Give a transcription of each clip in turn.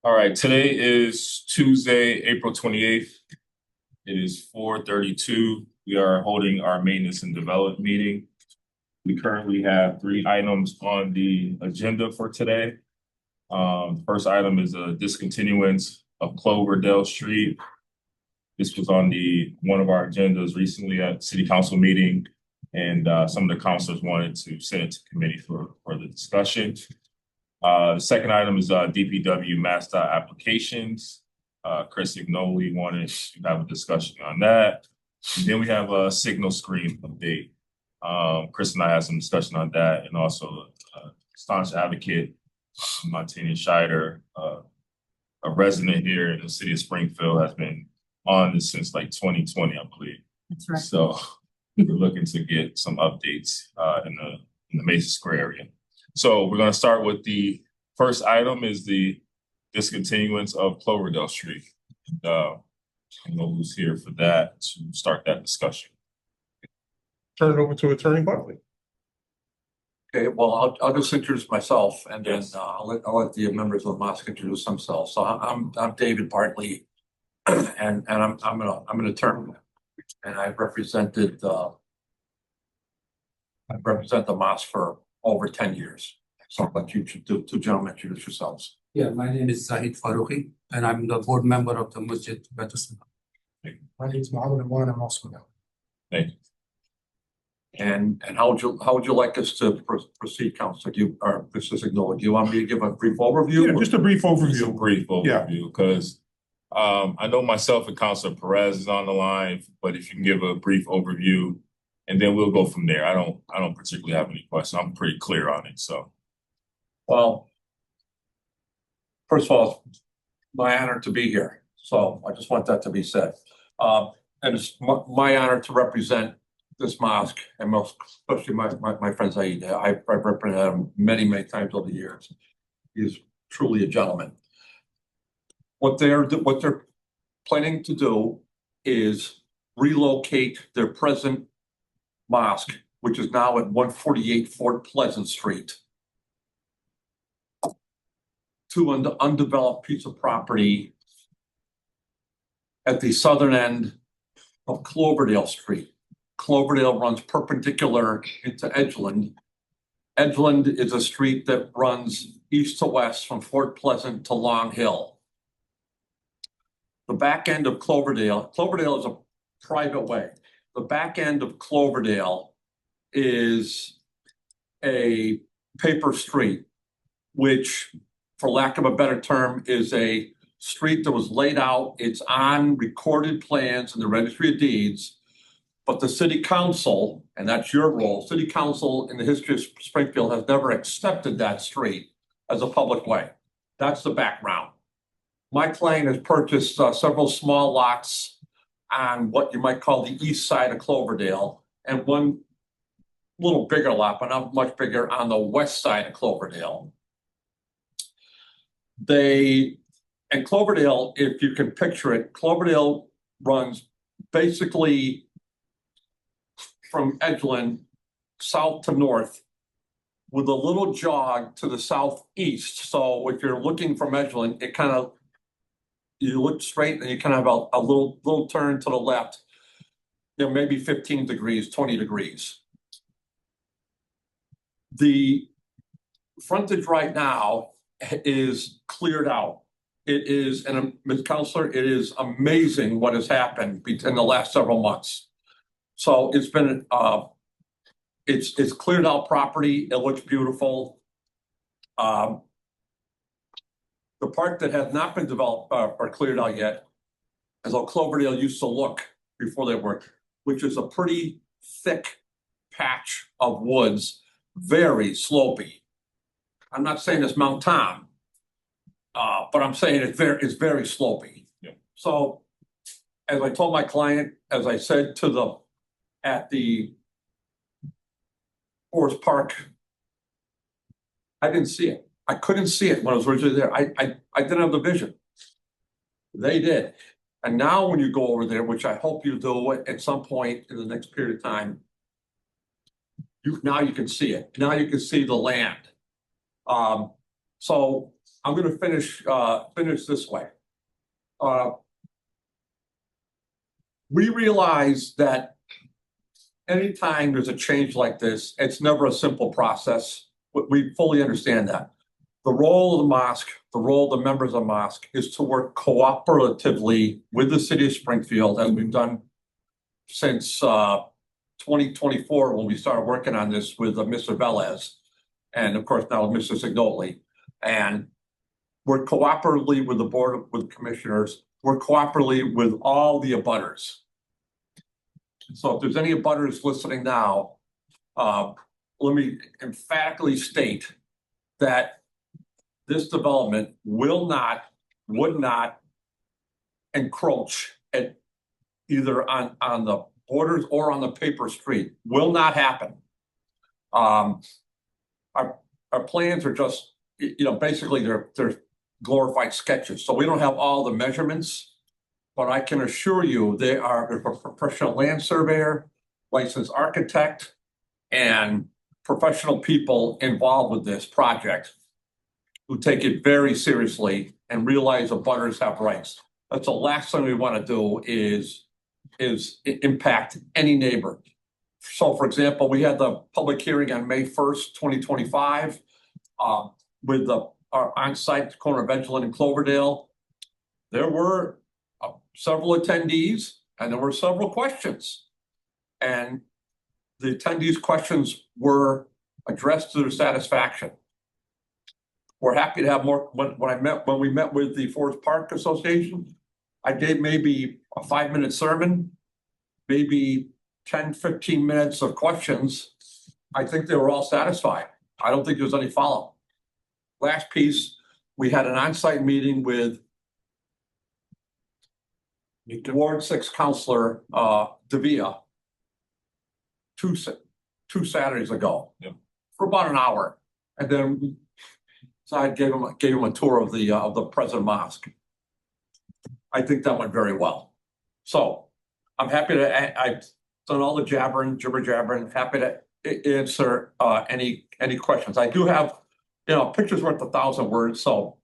All right, today is Tuesday, April 28th. It is 4:32. We are holding our maintenance and development meeting. We currently have three items on the agenda for today. First item is a discontinuance of Cloverdale Street. This was on one of our agendas recently at city council meeting, and some of the councilors wanted to send it to committee for the discussion. The second item is DPW MassDOT applications. Chris Ignoli wanted to have a discussion on that. And then we have a signal screen update. Chris and I had some discussion on that, and also staunch advocate, Montana Scheider, a resident here in the city of Springfield, has been on this since like 2020, I believe. That's right. So we're looking to get some updates in the Mason Square area. So we're going to start with the first item is the discontinuance of Cloverdale Street. I know who's here for that to start that discussion. Turn it over to Attorney Bartley. Okay, well, I'll just introduce myself, and then I'll let the members of the mosque introduce themselves. So I'm David Bartley, and I'm an attorney, and I represent the mosque for over 10 years. So I'll let you two gentlemen introduce yourselves. Yeah, my name is Zahid Farouqi, and I'm the board member of the Masjid Batusna. My name is Mohammed Awan. I'm also now. Thank you. And how would you like us to proceed, Councilor? Do you want me to give a brief overview? Yeah, just a brief overview. A brief overview, because I know myself and Councilor Perez is on the line, but if you can give a brief overview, and then we'll go from there. I don't particularly have any questions. I'm pretty clear on it. So, well, first of all, it's my honor to be here. So I just want that to be said. And it's my honor to represent this mosque, and most especially my friend Zaid. I've represented him many times over the years. He's truly a gentleman. What they're planning to do is relocate their present mosque, which is now at 148 Fort Pleasant Street, to an undeveloped piece of property at the southern end of Cloverdale Street. Cloverdale runs perpendicular into Edgeland. Edgeland is a street that runs east to west from Fort Pleasant to Long Hill. The back end of Cloverdale is a private way. The back end of Cloverdale is a paper street, which, for lack of a better term, is a street that was laid out. It's on recorded plans in the Registry of Deeds, but the city council, and that's your role, city council in the history of Springfield has never accepted that street as a public way. That's the background. My client has purchased several small lots on what you might call the east side of Cloverdale, and one little bigger lot, but not much bigger, on the west side of Cloverdale. And Cloverdale, if you can picture it, Cloverdale runs basically from Edgeland south to north with a little jog to the southeast. So if you're looking from Edgeland, you look straight and you kind of have a little turn to the left, maybe 15 degrees, 20 degrees. The frontage right now is cleared out. It is, and Ms. Counselor, it is amazing what has happened in the last several months. So it's been, it's cleared out property. It looks beautiful. The part that has not been developed or cleared out yet is how Cloverdale used to look before they worked, which is a pretty thick patch of woods, very slopey. I'm not saying it's Mount Tom, but I'm saying it's very slopey. Yeah. So, as I told my client, as I said at the Forest Park, I didn't see it. I couldn't see it when I was originally there. I didn't have the vision. They did. And now when you go over there, which I hope you do at some point in the next period of time, now you can see it. Now you can see the land. So I'm gonna finish this way. We realize that anytime there's a change like this, it's never a simple process. We fully understand that. The role of the mosque, the role of the members of the mosque is to work cooperatively with the city of Springfield, as we've done since 2024, when we started working on this with Mr. Velez, and of course now with Mr. Signoli. And work cooperatively with the board, with commissioners, work cooperatively with all the abutters. So if there's any abutters listening now, let me emphatically state that this development would not encroach at either on the borders or on the paper street. Will not happen. Our plans are just, basically they're glorified sketches. So we don't have all the measurements, but I can assure you there's a professional land surveyor, licensed architect, and professional people involved with this project who take it very seriously and realize abutters have rights. That's the last thing we want to do is impact any neighbor. So for example, we had the public hearing on May 1st, 2025, with our on-site corner of Edgeland and Cloverdale. There were several attendees and there were several questions. And the attendees' questions were addressed to their satisfaction. We're happy to have more. When we met with the Forest Park Association, I gave maybe a 5-minute sermon, maybe 10, 15 minutes of questions. I think they were all satisfied. I don't think there's any follow-up. Last piece, we had an on-site meeting with Ward 6 Councilor Davia two Saturdays ago. Yep. For about an hour, and then so I gave him a tour of the President Mosque. I think that went very well. So I'm happy to. I've done all the jibber jabbering. Happy to answer any questions. I do have, pictures worth 1,000 words. So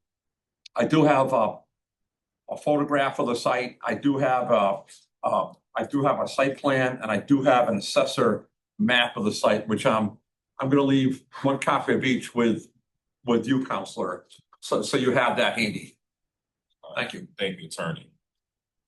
I do have a photograph of the site. I do have a site plan, and I do have an assessor map of the site, which I'm going to leave one copy of each with you, Counselor, so you have that handy. Thank you. Thank you, Attorney.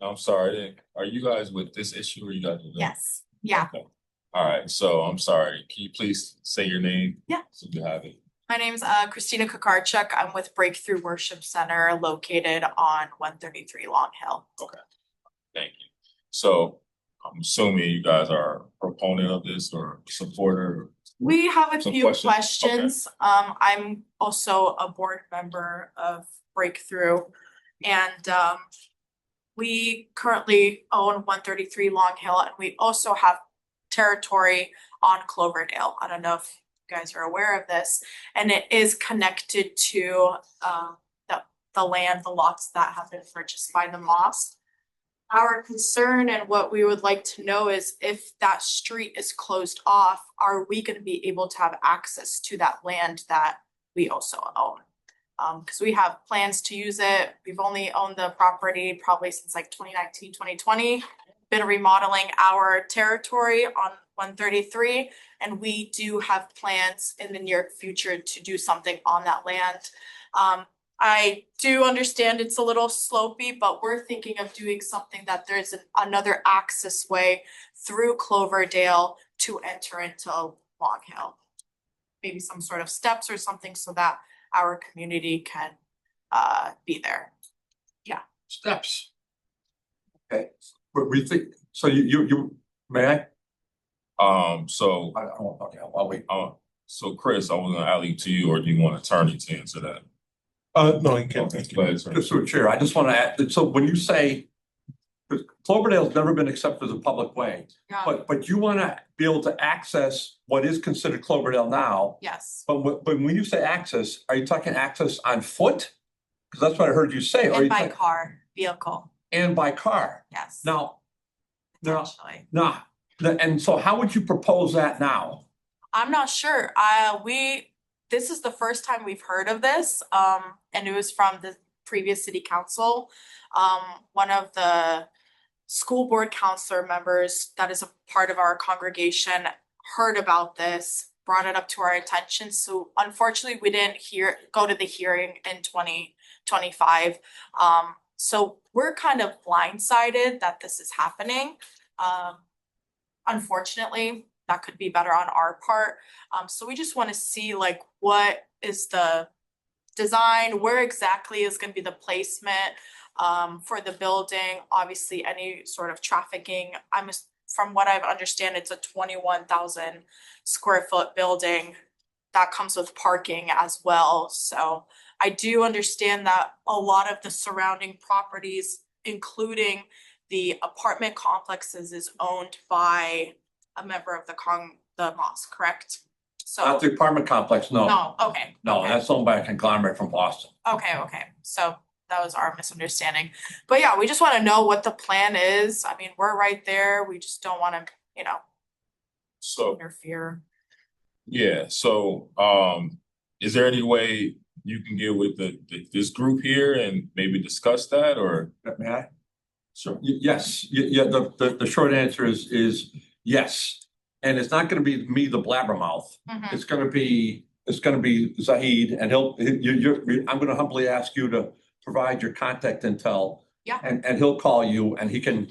I'm sorry, are you guys with this issue or you guys? Yes, yeah. Okay. All right, so I'm sorry. Can you please say your name? Yeah. So you have it. My name's Christina Kukarchuk. I'm with Breakthrough Worship Center located on 133 Long Hill. Okay, thank you. So I'm assuming you guys are a proponent of this or supporter? We have a Some few questions. I'm also a board member of Breakthrough, and we currently own 133 Long Hill, and we also have territory on Cloverdale. I don't know if you guys are aware of this, and it is connected to the land, the lots that have been purchased by the mosque. Our concern and what we would like to know is if that street is closed off, are we going to be able to have access to that land that we also own? Because we have plans to use it. We've only owned the property probably since like 2019, 2020. Been remodeling our territory on 133, and we do have plans in the near future to do something on that land. I do understand it's a little slopey, but we're thinking of doing something that there's another access way through Cloverdale to enter into Long Hill. Maybe some sort of steps or something so that our community can be there. Yeah. Steps. Okay, but we think, so you may I? So I don't know, okay, I'll wait. so Chris, I was gonna alley to you, or do you want attorney to answer that? No, you can't. Okay, go ahead, sir. Just through a chair, I just want to add, so when you say, Cloverdale's never been accepted as a public way, Yeah. but you want to be able to access what is considered Cloverdale now. Yes. But when you say access, are you talking access on foot? Because that's what I heard you say. Or And you by talking- car, vehicle. And by car. Yes. Now, Potentially. and so how would you propose that now? I'm not sure. We this is the first time we've heard of this, and it was from the previous city council. One of the school board counselor members that is a part of our congregation heard about this, brought it up to our attention. So unfortunately, we didn't go to the hearing in 2025. So we're kind of blindsided that this is happening. Unfortunately, that could be better on our part. So we just want to see like what is the design, where exactly is going to be the placement for the building. Obviously, any sort of trafficking. From what I understand, it's a 21,000 square foot building that comes with parking as well. So I do understand that a lot of the surrounding properties, including the apartment complexes, is owned by a member of the mosque, correct? So, Not the apartment complex, no. no, okay. No, okay. that's owned by a conglomerate from Boston. Okay, so that was our misunderstanding. But yeah, we just want to know what the plan is. I mean, we're right there. We just don't want to, So, interfere. yeah, so, is there any way you can get with this group here and maybe discuss that, or? May I? Sure. Yes, yeah, the short answer is yes. And it's not gonna be me, the blabbermouth. Mhm. It's gonna be Zahid, and I'm gonna humbly ask you to provide your contact intel. Yeah. And he'll call you and he can,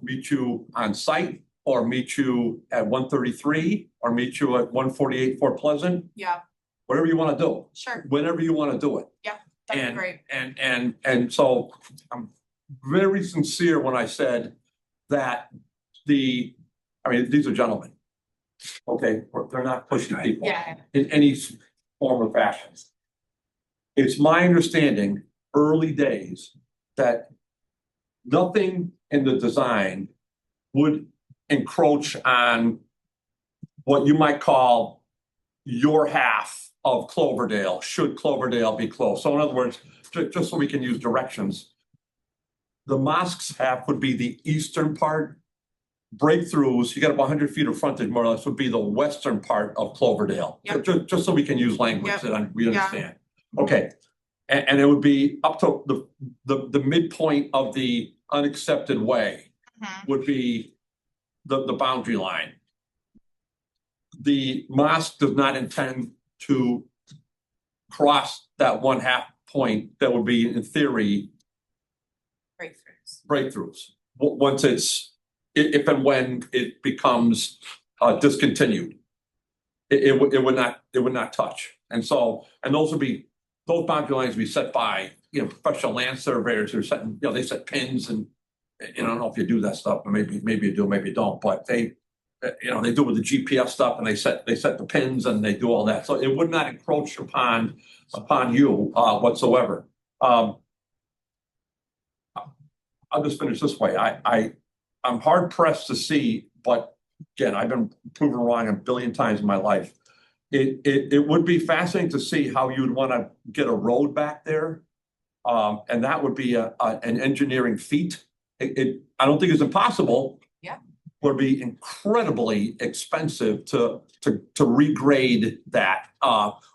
meet you on site or meet you at 133 or meet you at 148 Fort Pleasant, Yeah, whatever you wanna do, sure. whenever you wanna do it. That'd be great. And so I'm very sincere when I said that these are gentlemen. Okay, they're not pushing people Yeah, in any form or fashion. It's my understanding, early days, that nothing in the design would encroach on what you might call your half of Cloverdale, should Cloverdale be closed. So in other words, just so we can use directions, the mosque's half would be the eastern part. Breakthroughs, you got about 100 feet of frontage more or less, would be the western part of Cloverdale. Yep. Just so we can use language Yep. that we Yeah. understand. Okay, and it would be up to the midpoint of the unaccepted way Mhm. would be the boundary line. The mosque does not intend to cross that 1/2 point that would be, in theory, Breakthroughs. breakthroughs. Once if and when it becomes discontinued, it would not touch. And so, and those boundary lines would be set by, professional land surveyors who are setting, they set pins and, I don't know if you do that stuff, or maybe you do, maybe you don't, but they do with the GPS stuff and they set the pins and they do all that. So it would not encroach upon you whatsoever. I'll just finish this way. I'm hard pressed to see, but again, I've been proven wrong a billion times in my life. It would be fascinating to see how you'd want to get a road back there. And that would be an engineering feat. I don't think it's impossible. Yeah. Would be incredibly expensive to regrade that.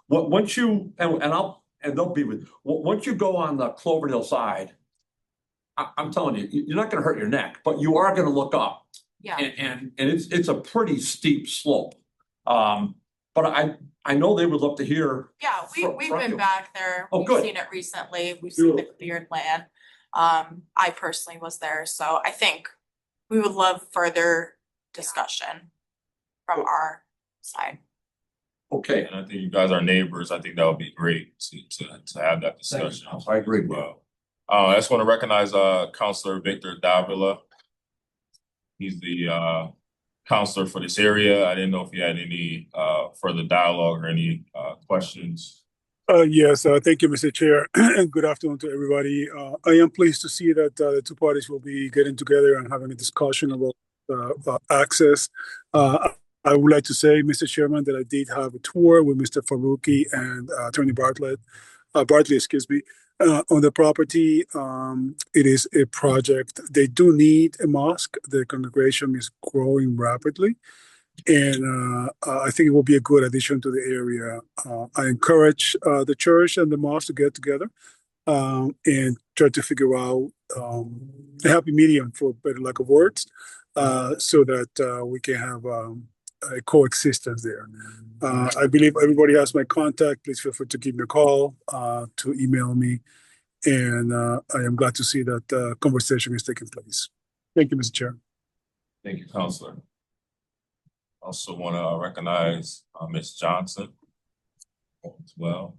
Once you, and they'll be with, once you go on the Cloverdale side, I'm telling you, you're not gonna hurt your neck, but you are gonna look up. Yeah. And it's a pretty steep slope. But I know they would love to hear. Yeah, we've from been you. back there. Oh, We've good. seen it recently. We've seen the cleared land. I personally was there, so I think we would love further discussion from our side. Okay, And I think you guys are neighbors. I think that would be great to have that discussion. I agree with you. Well, I just want to recognize Counselor Victor Davila. He's the counselor for this area. I didn't know if you had any further dialogue or any questions. Yes, thank you, Mr. Chair, and good afternoon to everybody. I am pleased to see that the two parties will be getting together and having a discussion about access. I would like to say, Mr. Chairman, that I did have a tour with Mr. Faruqi and Attorney Bartley, on the property. It is a project. They do need a mosque. The congregation is growing rapidly. I think it will be a good addition to the area. I encourage the church and the mosque to get together and try to figure out a happy medium, for better lack of words, so that we can have a coexistence there. I believe everybody has my contact. Please feel free to give me a call, to email me, and I am glad to see that conversation is taking place. Thank you, Mr. Chair. Thank you, Counselor. Also want to recognize Ms. Johnson as well.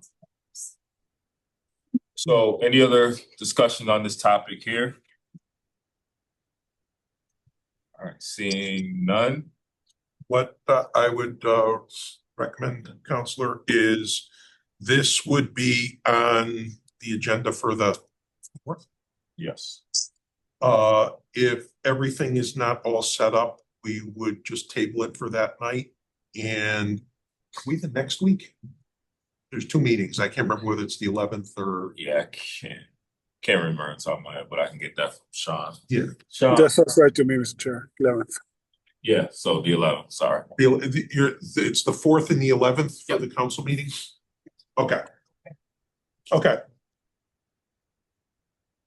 So any other discussion on this topic here? All right, seeing none. What I would recommend, Counselor, is this would be on the agenda for the 4th. Yes. If everything is not all set up, we would just table it for that night. And we the next week, there's 2 meetings. I can't remember whether it's the 11th or. Yeah, I can't remember on top of my head, but I can get that from Sean. Yeah. Sean. That sounds right to me, Mr. Chair. 11th. Yeah, so the 11th, sorry. It's the 4th and the 11th for the council meetings? Okay. Okay.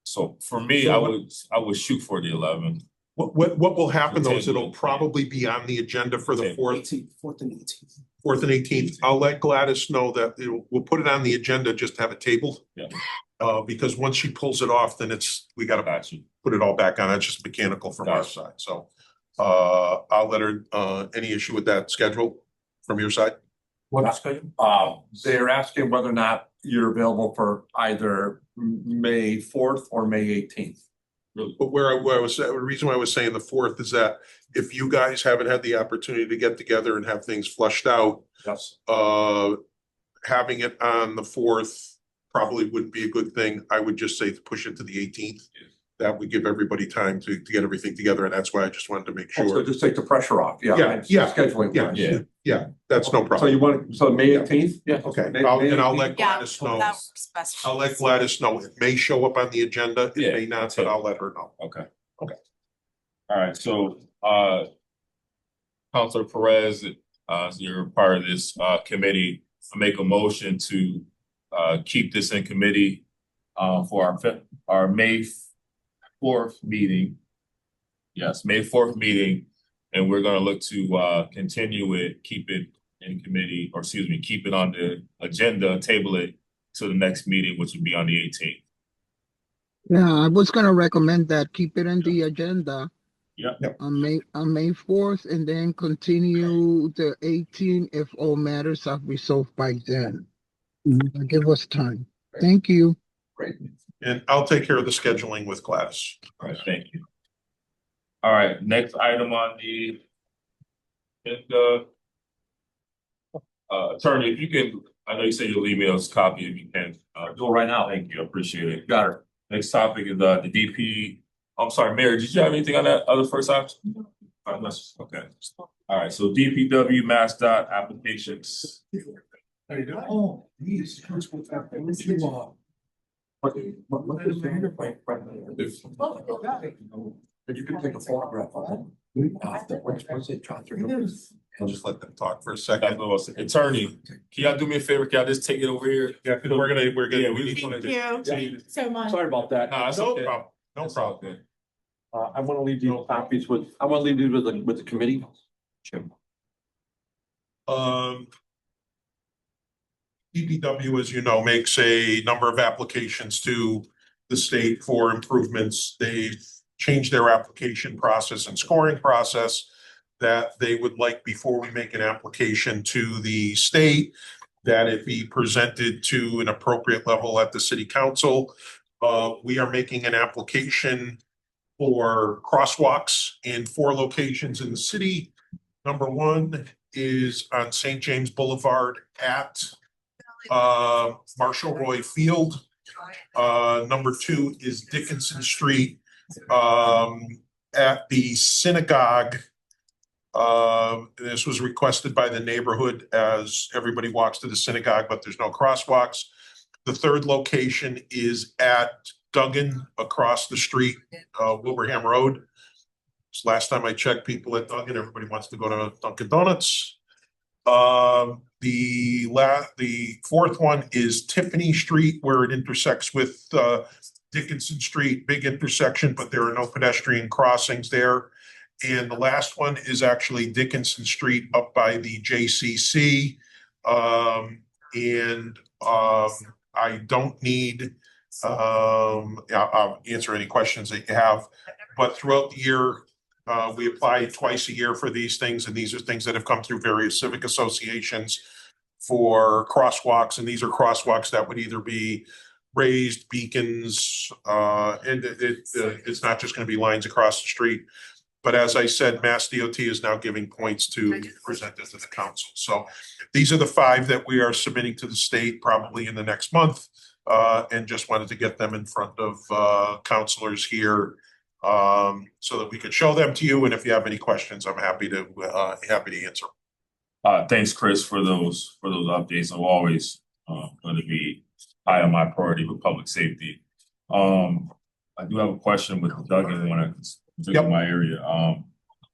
So for me, I would shoot for the 11th. What will happen though is it'll probably be on the agenda for the 4th. 4th and 18th. 4th and 18th. I'll let Gladys know that we'll put it on the agenda just to have a table. Yeah. Because once she pulls it off, then we gotta Got you. put it all back on. It's just mechanical from our Gotcha. side. So I'll let her, any issue with that schedule from your side? What schedule? They're asking whether or not you're available for either May 4th or May 18th. But the reason why I was saying the 4th is that if you guys haven't had the opportunity to get together and have things flushed out, Yes. having it on the 4th probably wouldn't be a good thing. I would just say to push it to the 18th. That would give everybody time to get everything together, and that's why I just wanted to make So sure. just take the pressure off. Yeah. Scheduling. Yeah, wise. yeah, that's no So problem. you want, so May 18th? Yeah. Okay, May- I'll May let 18th? Yeah, Gladys know. that works best. I'll let Gladys know. It may show up on the agenda, it Yeah, may not, but I'll let her know. Okay. Okay. All right, so Counselor Perez, you're part of this committee. I make a motion to keep this in committee for our May 4th meeting. Yes, May 4th meeting, and we're gonna look to continue it, keep it in committee, or excuse me, keep it on the agenda, table it to the next meeting, which would be on the 18th. Yeah, I was gonna recommend that, keep it on the agenda Yep. on May 4th, and then continue the 18th if all matters are resolved by then. Give us time. Thank you. Great. And I'll take care of the scheduling with Gladys. All right, thank you. All right, next item on the agenda. Attorney, if you can, I know you said you'll email us a copy if you can. Do it right now. Thank you, I appreciate it. Got her. Next topic is the DP. I'm sorry, Mayor, did you have anything on that other first option? Okay. All right, so DPW MassDOT applications. There you go. Oh, these. What is the You can take a photograph of them. Once they try through. I'll just let them talk for a That's second. what I was saying. Attorney, can y'all do me a favor? Can y'all just take it over here? Yeah, because we're gonna, Yeah, we Thank wanna you so much. Sorry about that. Nah, it's No okay. problem, no It's problem. okay. I want to leave these copies with, I want to leave these with the committee. Jim. DPW, as you know, makes a number of applications to the state for improvements. They've changed their application process and scoring process that they would like before we make an application to the state, that it be presented to an appropriate level at the city council. We are making an application for crosswalks in 4 locations in the city. Number 1 is on St. James Boulevard at Marshall Roy Field. Number 2 is Dickinson Street at the synagogue. This was requested by the neighborhood as everybody walks to the synagogue, but there's no crosswalks. The 3rd location is at Duggan across the street, Wilbraham Road. Last time I checked, people at Dunkin', everybody wants to go to Dunkin' Donuts. The fourth one is Tiffany Street, where it intersects with Dickinson Street, big intersection, but there are no pedestrian crossings there. And the last one is actually Dickinson Street up by the JCC. I don't need, I'll answer any questions that you have, but throughout the year, we apply twice a year for these things, and these are things that have come through various civic associations for crosswalks, and these are crosswalks that would either be raised beacons, and it's not just gonna be lines across the street. But as I said, Mass DOT is now giving points to present this to the council. So these are the 5 that we are submitting to the state probably in the next month. And just wanted to get them in front of counselors here so that we could show them to you. And if you have any questions, I'm happy to answer. Thanks, Chris, for those updates. I'm always going to be high on my priority with public safety. I do have a question with Duggan when I visit my area.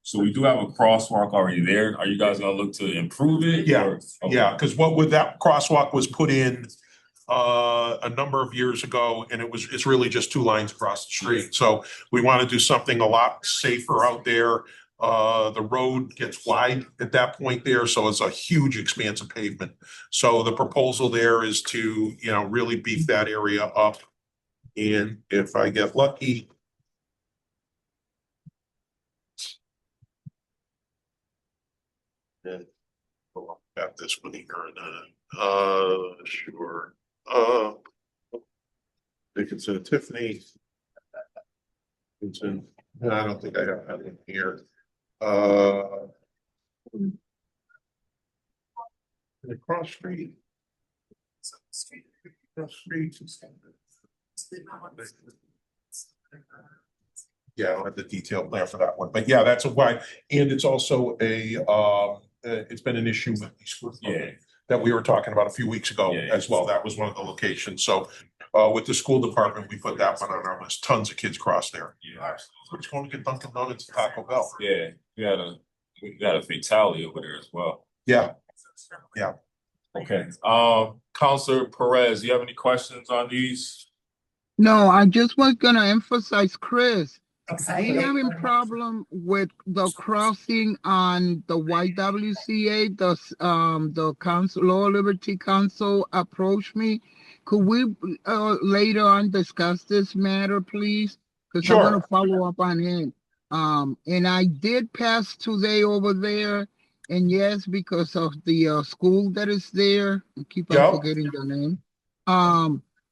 So we do have a crosswalk already there. Are you guys gonna look to improve it? Yeah. Or- okay. Yeah, because what with that crosswalk was put in a number of years ago, and it's really just 2 lines across the street. So we want to do something a lot safer out there. The road gets wide at that point there, so it's a huge expanse of pavement. So the proposal there is to, really beef that area up. And if I get lucky, and we'll got this one here and sure. Dickinson, Tiffany. Dickinson, I don't think I have that in here. The cross street. Cross street. Yeah, I don't have the detailed plan for that one, but yeah, that's a why, and it's also it's been an issue with the school that we were talking about a few weeks ago as well. That was one of the locations. So with the school department, we put that one on our list. Tons of kids cross there. Yeah. We're just going to get Dunkin' Donuts and Taco Bell. Yeah, we got a fatality over there as well. Yeah. Okay. Counselor Perez, you have any questions on these? No, I just was gonna emphasize, Chris. We having problem with the crossing on the YWCA, the Council, Lower Liberty Council approached me. Could we later on discuss this matter, please? Because I want to follow up on him. And I did pass today over there, and yes, because of the school that is there, I keep on forgetting the name.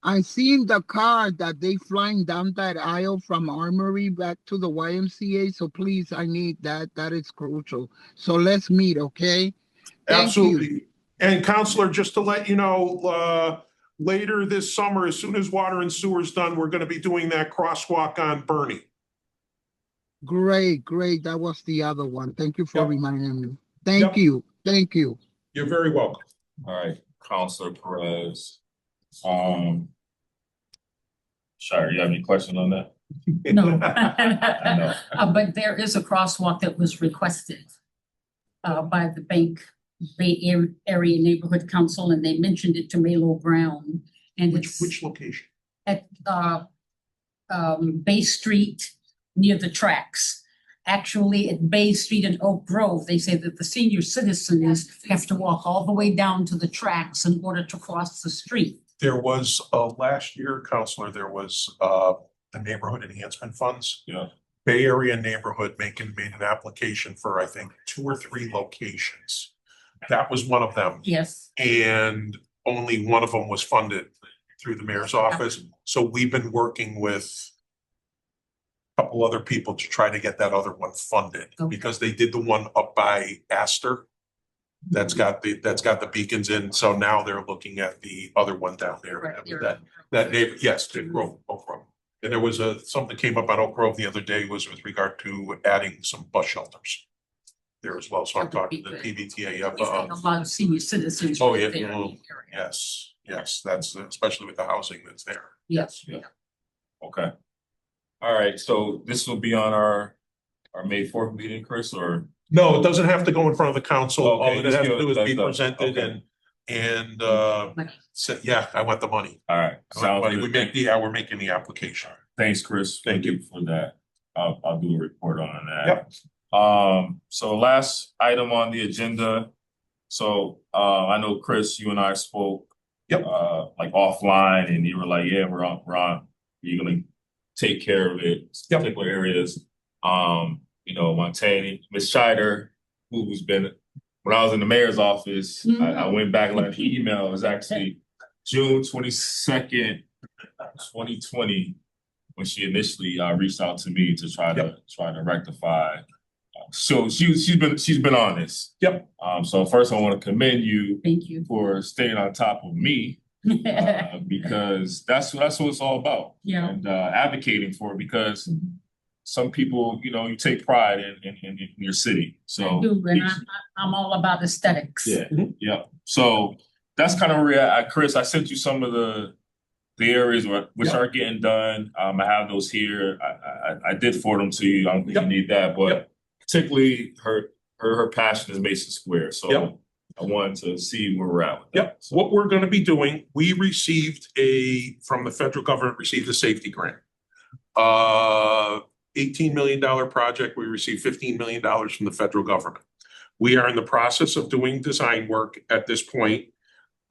I seen the car that they flying down that aisle from Armory back to the YMCA. So please, I need that. That is crucial. So let's meet, okay? Absolutely. You. And Counselor, just to let you know, later this summer, as soon as water and sewer is done, we're going to be doing that crosswalk on Bernie. Great. That was the other one. Thank you for reminding me. Thank you. You're very welcome. All right, Counselor Perez. Shire, you have any question on that? No. No. But there is a crosswalk that was requested by the Bay Area Neighborhood Council, and they mentioned it to Melo Brown. And Which location? at Bay Street near the tracks. Actually, at Bay Street and Oak Grove, they say that the senior citizens have to walk all the way down to the tracks in order to cross the street. There was last year, Counselor, there was the neighborhood enhancement funds. Yeah. Bay Area neighborhood made an application for, I think, 2 or 3 locations. That was one of them. Yes. And only one of them was funded through the mayor's office. So we've been working with a couple other people to try to get that other one funded, because they did the one up by Astor. That's got the beacons in. So now they're looking at the other one down there. Right, That neighbor, yes, to Oak Grove. And there was something came up on Oak Grove the other day was with regard to adding some bus shelters there as well. So I'm talking to the PBTA. We've got a lot of senior citizens. Oh, right yeah, there in the area. Yes, that's especially with the housing that's there. Yes. Okay. All right, so this will be on our our May 4th meeting, Chris, or? No, it doesn't have to go in front of the council. All Okay, it has to do is be just go. presented Okay. and Money. so, yeah, I want the money. All right, I want the sounds money. good. We're making the application. Thanks, Chris. Thank you. For that. I'll do a report on that. Yep. So last item on the agenda. So, I know, Chris, you and I spoke. Yep. Like offline, and you were like, yeah, we're on, you're gonna take care of it, Yep. particular areas. Montaigne, Ms. Scheider, who's been, when I was in the mayor's office, I went back and left the email. It was actually June 22nd, 2020, when she initially reached out to me to try to rectify. So she's been on this. Yep. So first I want to commend you Thank you. for staying on top of me, because that's what it's all about. Yeah. And advocating for it, because some people, you take pride in your city. So I do, and I'm all about aesthetics. yeah, yeah. So that's kind of where Chris, I sent you some of the areas which are getting done. I have those here. I did forward them to you. I don't think you need that, but particularly her passion is Mason Square. So I wanted to see where we're at with that. Yep. So what we're going to be doing, we received from the federal government, received a safety grant. $18 million project. We received $15 million from the federal government. We are in the process of doing design work at this point.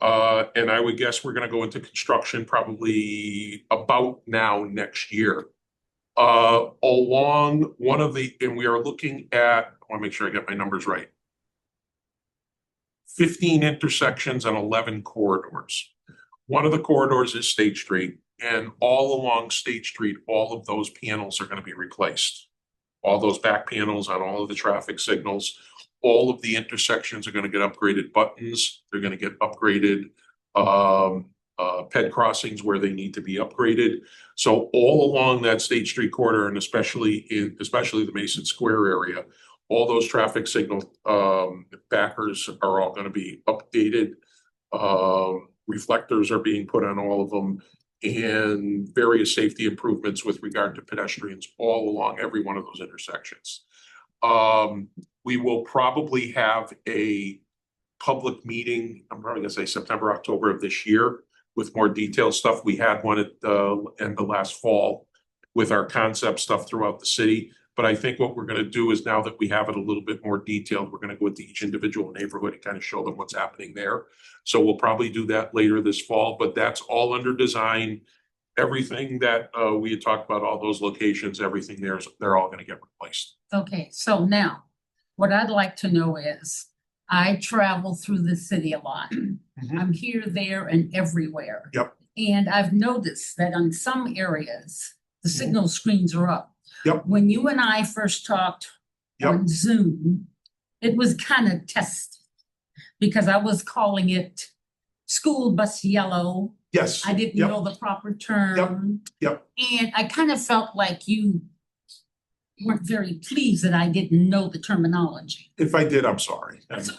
And I would guess we're going to go into construction probably about now next year. Along one of and we are looking at, I want to make sure I get my numbers right. 15 intersections and 11 corridors. One of the corridors is State Street, and all along State Street, all of those panels are going to be replaced. All those back panels on all of the traffic signals, all of the intersections are going to get upgraded buttons. They're going to get upgraded ped crossings where they need to be upgraded. So all along that State Street corridor, and especially the Mason Square area, all those traffic signal backers are all going to be updated. Reflectors are being put on all of them, and various safety improvements with regard to pedestrians all along every one of those intersections. We will probably have a public meeting, I'm probably gonna say September, October of this year, with more detailed stuff. We had one at the end of last fall with our concept stuff throughout the city. But I think what we're gonna do is, now that we have it a little bit more detailed, we're gonna go into each individual neighborhood and kind of show them what's happening there. So we'll probably do that later this fall, but that's all under design. Everything that we had talked about, all those locations, everything they're all gonna get replaced. Okay, so now, what I'd like to know is, I travel through the city a lot. I'm here, there, and everywhere. Yep. And I've noticed that on some areas, the signal screens are up. Yep. When you and I first talked on Zoom, it was kind of tested, because I was calling it school bus yellow. Yes. I didn't know the proper term. Yep. And I kind of felt like you weren't very pleased that I didn't know the terminology. If I did, I'm sorry. That's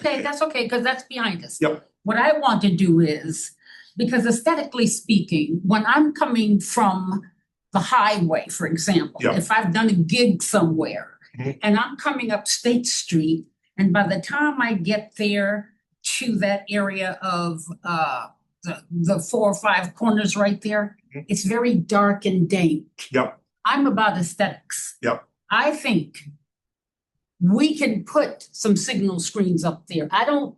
okay, because that's behind us. Yep. What I want to do is, because aesthetically speaking, when I'm coming from the highway, for example, Yep. if I've done a gig somewhere Mhm. and I'm coming up State Street, and by the time I get there to that area of the 4 or 5 corners right there, Mhm. it's very dark and dank. Yep. I'm about aesthetics. Yep. I think we can put some signal screens up there. I don't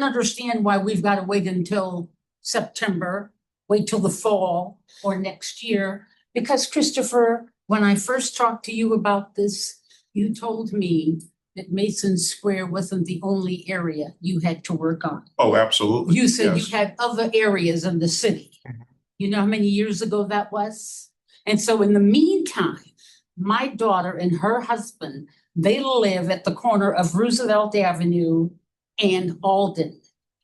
understand why we've got to wait until September, wait till the fall or next year. Because Christopher, when I first talked to you about this, you told me that Mason Square wasn't the only area you had to work on. Oh, absolutely. You said Yes. you had other areas in the city. Mhm. You know how many years ago that was? And so in the meantime, my daughter and her husband, they live at the corner of Roosevelt Avenue and Alden.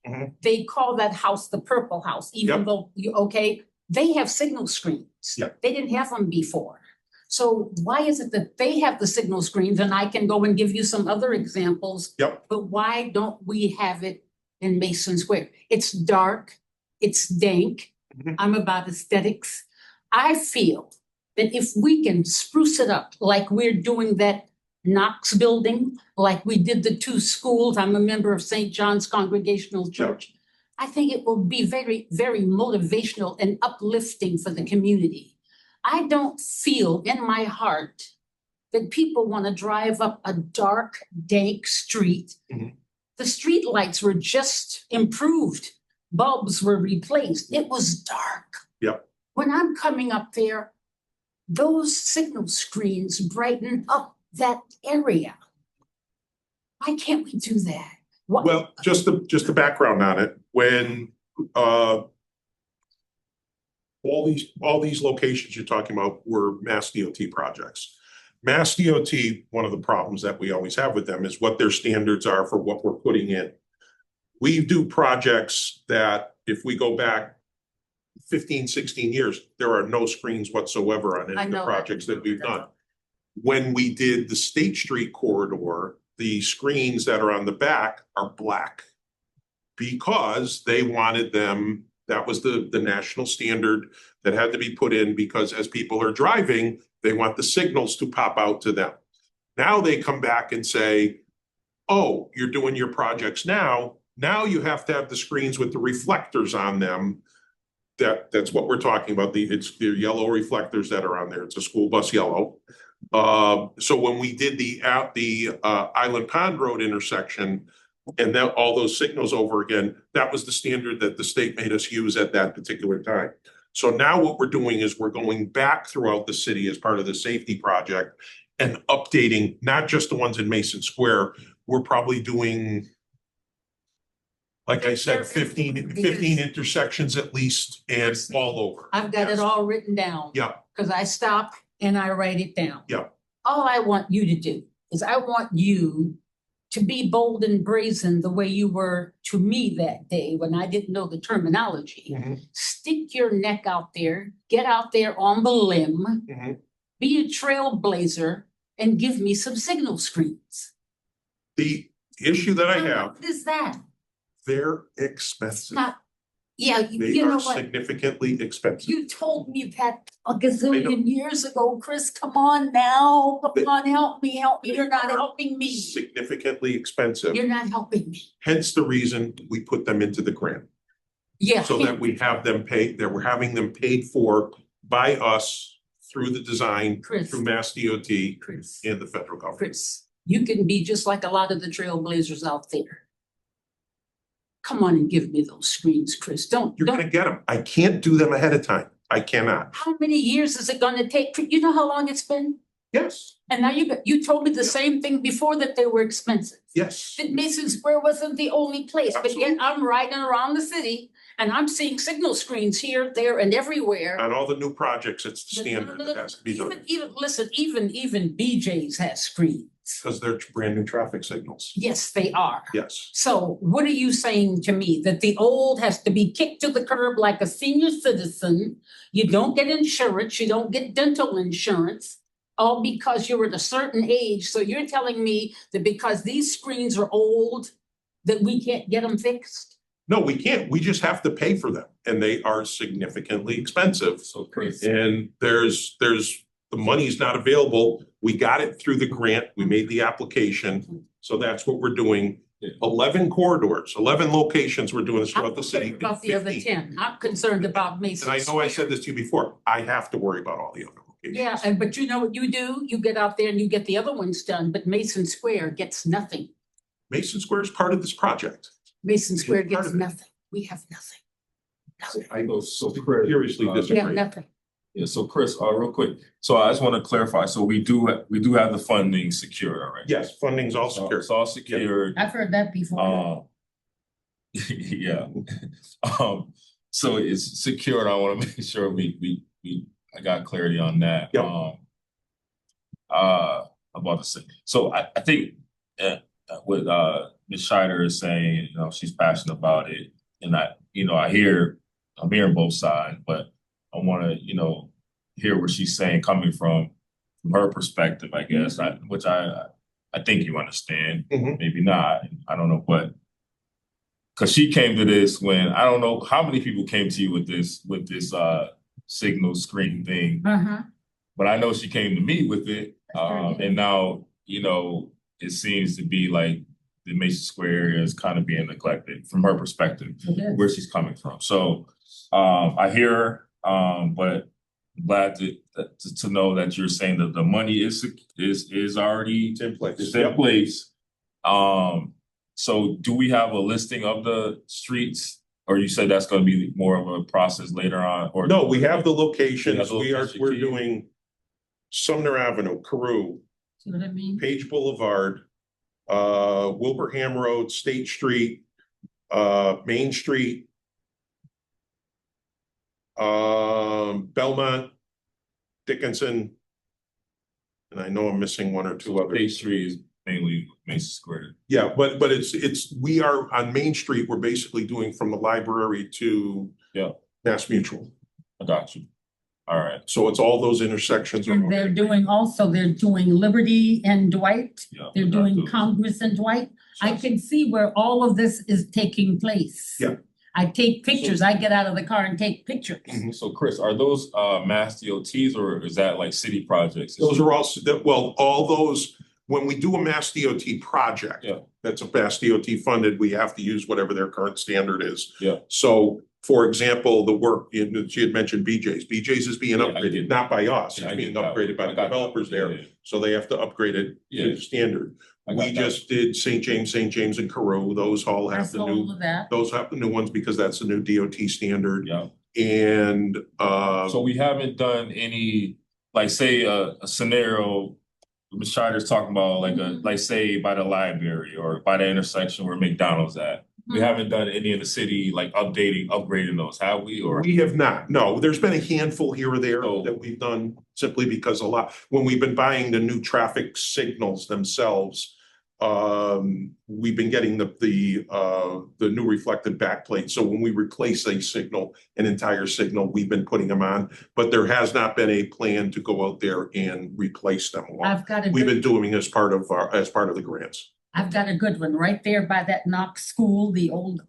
Mhm. They call that house the Purple House, even Yep. though, they have signal screens. Yep. They didn't have them before. So why is it that they have the signal screens, and I can go and give you some other examples? Yep. But why don't we have it in Mason Square? It's dark, it's dank. Mhm. I'm about aesthetics. I feel that if we can spruce it up like we're doing that Knox building, like we did the two schools. I'm a member of St. John's Congregational Church. I think it will be very, very motivational and uplifting for the community. I don't feel in my heart that people want to drive up a dark, dank street. Mhm. The street lights were just improved. Bulbs were replaced. It was dark. Yep. When I'm coming up there, those signal screens brighten up that area. Why can't we do that? What? Well, just the background on it, when all these locations you're talking about were Mass DOT projects. Mass DOT, one of the problems that we always have with them is what their standards are for what we're putting in. We do projects that if we go back 15, 16 years, there are no screens whatsoever on I any of the know projects that we've done. When we did the State Street corridor, the screens that are on the back are black because they wanted them, that was the national standard that had to be put in because as people are driving, they want the signals to pop out to them. Now they come back and say, oh, you're doing your projects now. Now you have to have the screens with the reflectors on them. That's what we're talking about. It's the yellow reflectors that are on there. It's a school bus yellow. So when we did the Island Pond Road intersection and then all those signals over again, that was the standard that the state made us use at that particular time. So now what we're doing is we're going back throughout the city as part of the safety project and updating not just the ones in Mason Square. We're probably doing, like I said, 15 intersections at least and all over. I've got it all written down. Yeah. Because I stop and I write it down. Yeah. All I want you to do is I want you to be bold and brazen the way you were to me that day when I didn't know the terminology. Mhm. Stick your neck out there, get out there on the limb, Mhm. be a trailblazer, and give me some signal screens. The issue that I have, What is that? they're expensive. Not, yeah, They you know are what? significantly expensive. You told me that a gazillion years ago, Chris, come on now, come on, help me, you're not helping me. Significantly expensive, You're not helping me. hence the reason we put them into the grant. Yeah. So that we have them paid, that we're having them paid for by us through the design, Chris. through Mass DOT Chris, and the federal government. Chris, you can be just like a lot of the trailblazers out there. Come on and give me those screens, Chris. You're gonna get them. I can't do them ahead of time. I cannot. How many years is it gonna take? You know how long it's been? Yes, And now you told me the same thing before that they were expensive. yes. That Mason Square wasn't the only place, but yet Absolutely. I'm riding around the city and I'm seeing signal screens here, there, and everywhere. On all the new projects, it's the standard that has to be done Even BJ's has screens. because they're brand new traffic signals. Yes, they are. Yes. So what are you saying to me? That the old has to be kicked to the curb like a senior citizen? You don't get insurance, you don't get dental insurance, all because you're at a certain age. So you're telling me that because these screens are old, that we can't get them fixed? No, we can't. We just have to pay for them and they are significantly expensive. So Chris, And the money's not available. We got it through the grant. We made the application. So that's what we're doing. Yeah. 11 corridors, 11 locations we're doing this I'm throughout the city. concerned about the other 15. 10. I'm concerned about Mason And I know I Square. said this to you before. I have to worry about all the other locations. Yeah, but you know what you do? You get out there and you get the other ones done, but Mason Square gets nothing. Mason Square is part of this project. Mason Square part gets of it. nothing. We have nothing. Nothing. I go so Chris. Seriously We have disagree. nothing. Yeah, so Chris, real quick. So I just want to clarify. So we do have the funding secured already. Yes, funding's all So secure. it's all secured. I've heard that before. Yeah. So it's secured. I want to make sure I got clarity on that. Yep. About to say. So I think what Ms. Scheider is saying, she's passionate about it, and I'm hearing both sides, but I want to, hear what she's saying coming from her perspective, I guess, which I think you understand, Mhm. maybe not, I don't know, but because she came to this when I don't know how many people came to you with this signal screen thing, Uh-huh. but I know she came to me with it, and now you know, it seems to be like the Mason Square area is kind of being neglected from her perspective, where she's coming from. So, I hear her, but glad to know that you're saying that the money is already It's in place. it's in place. So do we have a listing of the streets? Or you said that's gonna be more of a process later on, or? No, we have the locations. the location. We're doing Sumner Avenue, Carew, See what I mean? Page Boulevard, Wilbraham Road, State Street, Main Street, Belmont, Dickinson. And I know I'm missing one or two others. State Street is mainly Mason Square. Yeah, but we are on Main Street, we're basically doing from the library to Yeah. Mass Mutual. I got you. All right. So it's all those intersections. And they're doing Liberty and Dwight. Yeah. They're doing Congress and Dwight. I can see where all of this is taking place. Yeah. I take pictures. I get out of the car and take pictures. So Chris, are those mass DOTs or is that like city projects? Those are all, well, all those, when we do a Mass DOT project. Yeah. That's a Mass DOT funded, we have to use whatever their current standard is. Yeah. So, for example, the work, she had mentioned BJ's is being Yeah, I upgraded, did. not by us, Yeah, I it's being get that. upgraded by I the got that. developers there. Yeah. So they have to upgrade it Yeah. to standard. I got We that. just did St. James and Carew, those all have That's the all new, of that. those have the new ones because that's the new DOT standard. Yeah. And, So we haven't done any, like say a scenario, Ms. Scheider's talking about like say by the library or by the intersection where McDonald's at. We haven't done any in the city, like upgrading those, have we, or? we have not, no, there's been a handful here or there Oh. that we've done simply because when we've been buying the new traffic signals themselves. We've been getting the new reflective backplate, so when we replace a signal, an entire signal, we've been putting them on. But there has not been a plan to go out there and replace them all. I've got a We've good, been doing as part of the grants. I've got a good one right there by that Knox school, the old,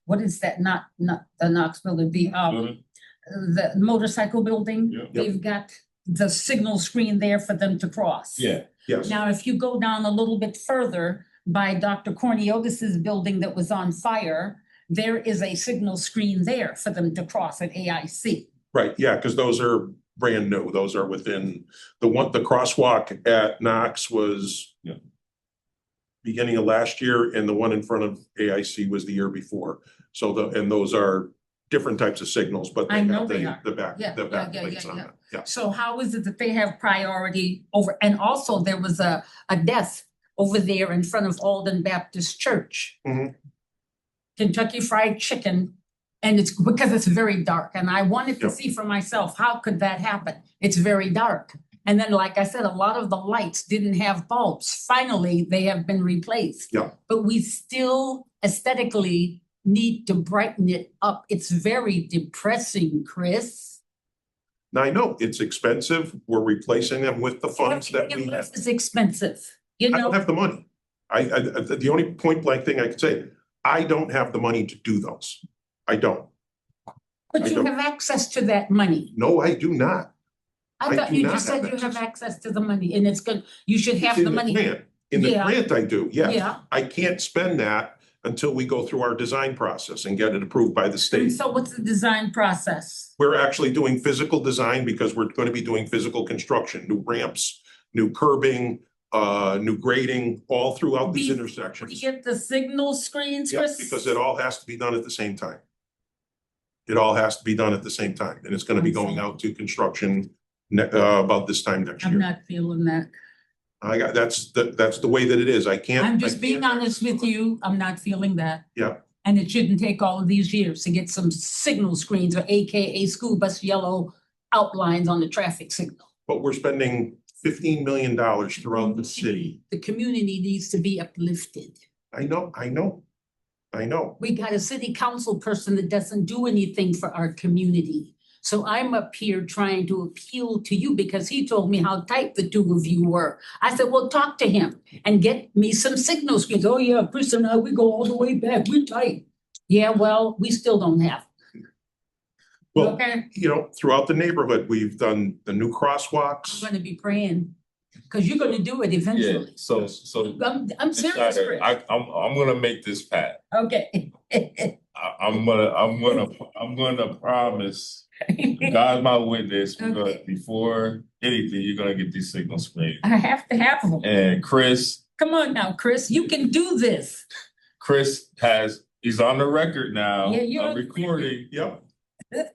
what is that? Not the Knox building, the motorcycle building. Yeah. They've got the signal screen there for them to cross. Yeah, Yes, Now, if you go down a little bit further by Dr. Cornelius's building that was on fire, there is a signal screen there for them to cross at AIC. right, yeah, because those are brand new, those are within, the crosswalk at Knox was Yeah. beginning of last year, and the one in front of AIC was the year before. So and those are different types of signals, but I they know have they are. the back Yeah, plates yeah, on yeah. it, yeah. So how is it that they have priority over, and also there was a death over there in front of Alden Baptist Church. Mhm. Kentucky Fried Chicken, and it's because it's very dark, and I wanted to Yep. see for myself, how could that happen? It's very dark. And then, like I said, a lot of the lights didn't have bulbs. Finally, they have been replaced. Yeah. But we still aesthetically need to brighten it up. It's very depressing, Chris. Now, I know it's expensive, we're replacing them with the funds that we have. It's expensive, you I know? don't have the money. The only point blank thing I could say, I don't have the money to do those. I don't. But I you don't. have access to that money. No, I do not. I I thought do you not just said have you have access. access to the money, and it's good, you should have It's the in money. grant. In the Yeah. grant I do, yes. Yeah, I can't spend that until we go through our design process and get it approved by the and state. so what's the design process? We're actually doing physical design because we're going to be doing physical construction, new ramps, new curbing, new grading, all throughout these We intersections. get the signal screens, Yeah, Chris? because it all has to be done at the same time. It all has to be done at the same time, and it's gonna be going out to construction about this time next I'm year. not feeling that. That's the way that it is. I can't. I'm I just being can't- honest with you. I'm not feeling that. Yeah. And it shouldn't take all of these years to get some signal screens or AKA school bus yellow outlines on the traffic signal. But we're spending $15 million throughout the city. The community needs to be uplifted. I know. We got a city council person that doesn't do anything for our community. So I'm up here trying to appeal to you because he told me how tight the two of you were. I said, well, talk to him and get me some signal screens. Oh yeah, Chris and I, we go all the way back. We're tight. Yeah, well, we still don't have. Well, Okay, throughout the neighborhood, we've done the new I'm crosswalks. gonna be praying. Cause you're gonna do it Yeah, eventually. so I'm Ms. serious, Schneider, Chris. I'm gonna make this pat. Okay. I'm gonna promise. God's my witness. We're gonna, Okay. before anything, you're gonna get these signal screens. I have to have them. And Chris Come on now, Chris, you can do this. he's on the record now. Yeah, you're I'm on the recording. Yep,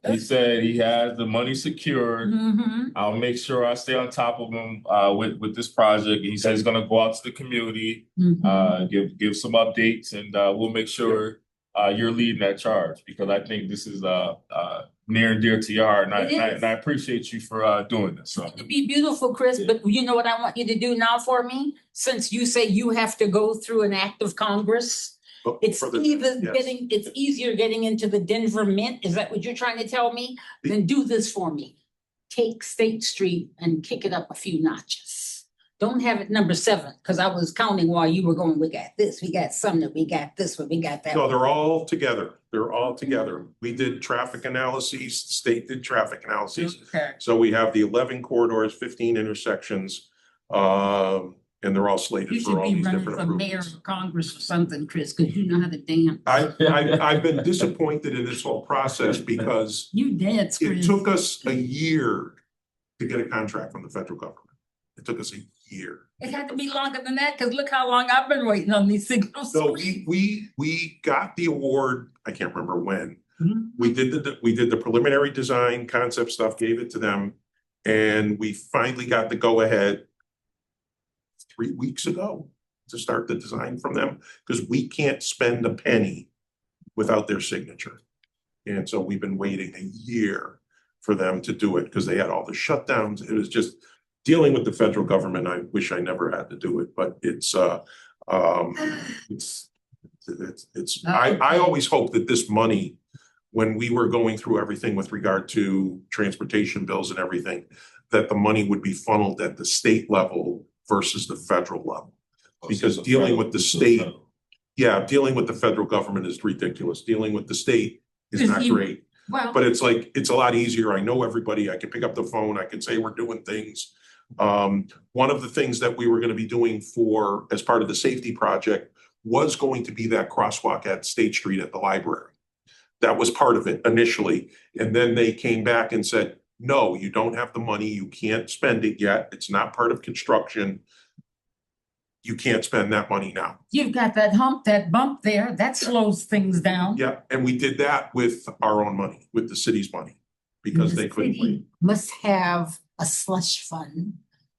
He said he has the money secured. Mm-hmm. I'll make sure I stay on top of him with this project. He said he's gonna go out to the community, give some updates, and we'll make sure you're leading that charge, because I think this is near and dear to your heart, and It is. and I appreciate you for doing this. So It'd be beautiful, Chris, Yeah. but you know what I want you to do now for me? Since you say you have to go through an act of Congress, but it's for the- yes. it's easier getting into the Denver Mint. Is that what you're trying to tell me? Then do this for me. Take State Street and kick it up a few notches. Don't have it number 7, because I was counting while you were going, we got this, we got Sumner, we got this one, we got that. No, one. they're all together. They're all together. We did traffic analyses, the state did traffic analyses. Okay. So we have the 11 corridors, 15 intersections, and they're all You slated should for all be these running different for mayor improvements. of Congress or something, Chris, because you know how to dance. I've been disappointed in this whole process because You dance, it Chris. took us a year to get a contract from the federal government. It took us a year. It had to be longer than that, because look how long I've been waiting on these signals. So we got the award, I can't remember when. Mhm. We did the preliminary design concept stuff, gave it to them, and we finally got the go-ahead 3 weeks ago to start the design from them, because we can't spend a penny without their signature. And so we've been waiting a year for them to do it, because they had all the shutdowns. It was just dealing with the federal government. I wish I never had to do it, but I always hope that this money, when we were going through everything with regard to transportation bills and everything, that the money would be funneled at the state level versus the federal level. Because dealing with the state, dealing with the federal government is ridiculous. Dealing with the state is not great. Well, But it's like, it's a lot easier. I know everybody. I can pick up the phone. I can say we're doing things. One of the things that we were going to be doing as part of the safety project was going to be that crosswalk at State Street at the library. That was part of it initially. And then they came back and said, no, you don't have the money. You can't spend it yet. It's not part of construction. You can't spend that money now. you've got that bump there, that slows things down. Yeah, and we did that with our own money, with the city's money, because The they couldn't city wait. must have a slush fund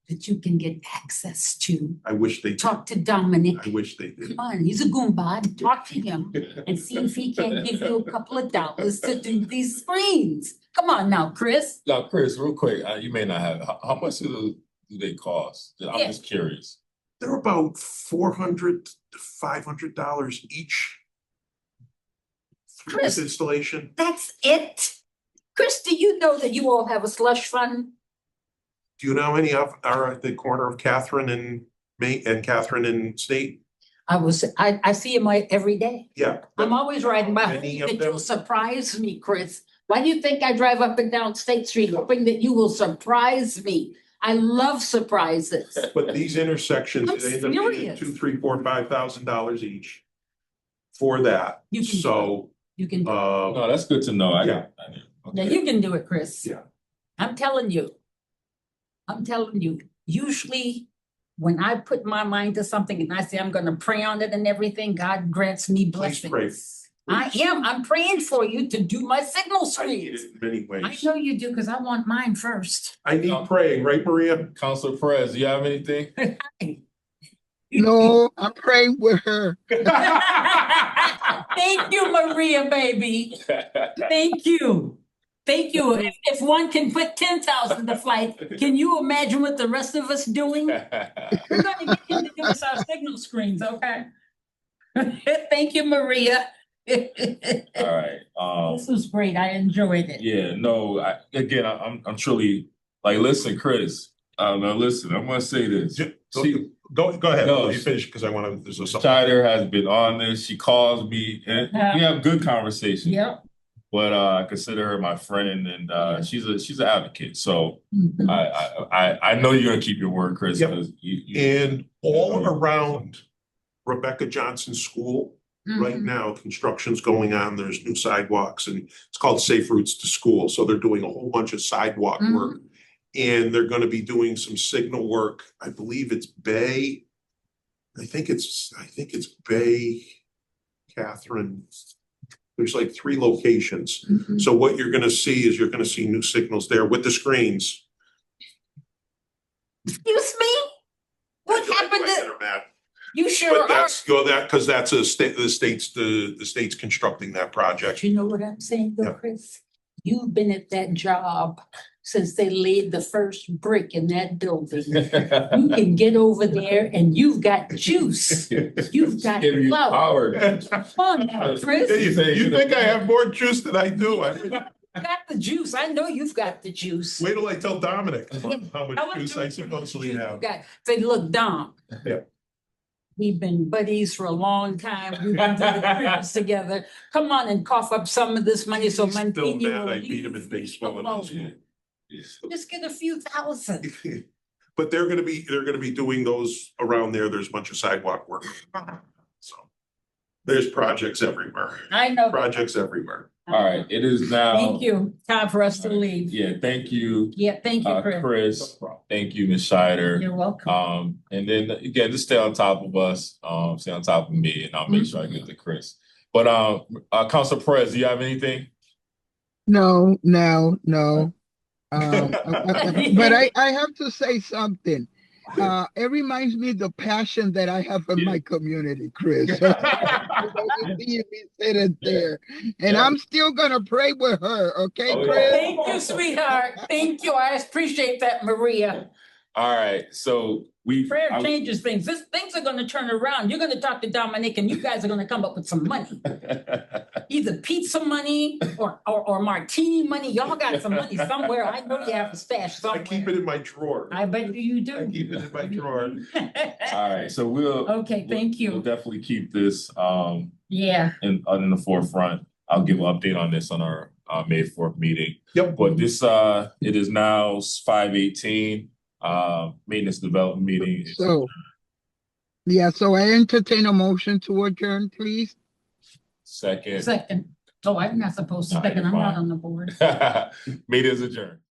that you can get access to. I wish they did. Talk to Dominic. I wish they did. Come on, he's a Goomba. Talk to him and see if he can't give you a couple of dollars to do these screens. Come on now, Chris. now, Chris, real quick, you may not have, how much do they cost? I'm Yeah. just curious. They're about $400 to $500 each. For Chris. this installation. That's it. Chris, do you know that you all have a slush fund? Do you know how many are at the corner of Catherine and Catherine and State? I see him every day. Yeah. I'm always riding by, Many hoping of that you'll them- surprise me, Chris. Why do you think I drive up and down State Street hoping that you will surprise me? I love surprises. But these intersections, I'm they end up being serious. $2,000, $3,000, $5,000 each for that. You can do it. So, You can, No, that's good to know. Yeah. yeah, you can do it, Chris. Yeah. I'm telling you. Usually when I put my mind to something and I say I'm gonna pray on it and everything, God grants me Please blessings. pray. I'm praying for you to do my signal I need screens. it in many I ways. know you do, because I want mine first. I need praying, right, Maria? Councilor Perez, do you have anything? No, I'm praying with her. Thank you, Maria, baby. Thank you. Thank you. If one can put 10,000 to flight, can you imagine what the rest of us doing? We're gonna get him to give us our signal screens, okay? Thank you, Maria. All right, This was great. I enjoyed it. yeah, no, I'm truly, like, listen, Chris, now listen, I'm gonna say this. See, Go ahead. No, You finish, because I want to, there's something. Schneider has been on this, she calls me, and we have good conversations. Yep. but I consider her my friend, and she's an advocate. So Mhm. I know you're gonna keep your word, Chris. Yep. 'Cause And all around Rebecca Johnson School, right Mhm. now, construction's going on. There's new sidewalks and it's called Safe Routes to School. So they're doing a whole bunch of sidewalk work. And they're gonna be doing some signal work. I believe it's Bay. I think it's Bay, Catherine. There's like 3 locations. Mhm. So what you're gonna see is you're gonna see new signals there with the screens. Excuse me? What happened to, you sure But are. that's because that's the state's constructing that project. You know what I'm saying though, Yeah. Chris? You've been at that job since they laid the first brick in that building. You can get over there and you've got juice. You've got Give you clout. power. Come on now, Chris. You think I have more juice than I do? Got the juice. I know you've got the juice. Wait till I tell Dominic how How much much juice I supposedly you have. got? Say, look, Dom. Yeah. We've been buddies for a long time. We've been through the careers together. Come on and cough up some of this money so He's still Mancini mad will I beat him in leave baseball and all alone. Just get a few thousand. But they're gonna be doing those around there. There's a bunch of sidewalk work. So there's projects everywhere. I know. Projects everywhere. All right, it is now. Thank you. Time for us to leave. Yeah, thank you, Yeah, thank you, Chris. Chris. Thank you, Ms. Scheider. You're welcome. And then again, just stay on top of us, stay on top of me, and I'll make sure I get to Chris. But Council Perez, do you have anything? No. But I have to say something. It reminds me of the passion that I have in my community, Chris. You said it there. And I'm still gonna pray with her, okay, Oh, yeah. Chris? Thank you, sweetheart. Thank you. I appreciate that, Maria. All right, so Prayer changes things. Things are gonna turn around. You're gonna talk to Dominic and you guys are gonna come up with some money. Either pizza money or martini money. Y'all got some money somewhere. I know you have a stash I somewhere. keep it in my drawer. I bet you do. I keep it in my drawer. All right, so we'll. Okay, thank We'll you. definitely keep this Yeah. in the forefront. I'll give an update on this on our May 4th meeting. Yep. But this it is now 5:18. Maintenance development meeting. So I entertain a motion to adjourn, please. Second. Second. Oh, I'm not supposed to second. I'm not on the board. Meeting is adjourned.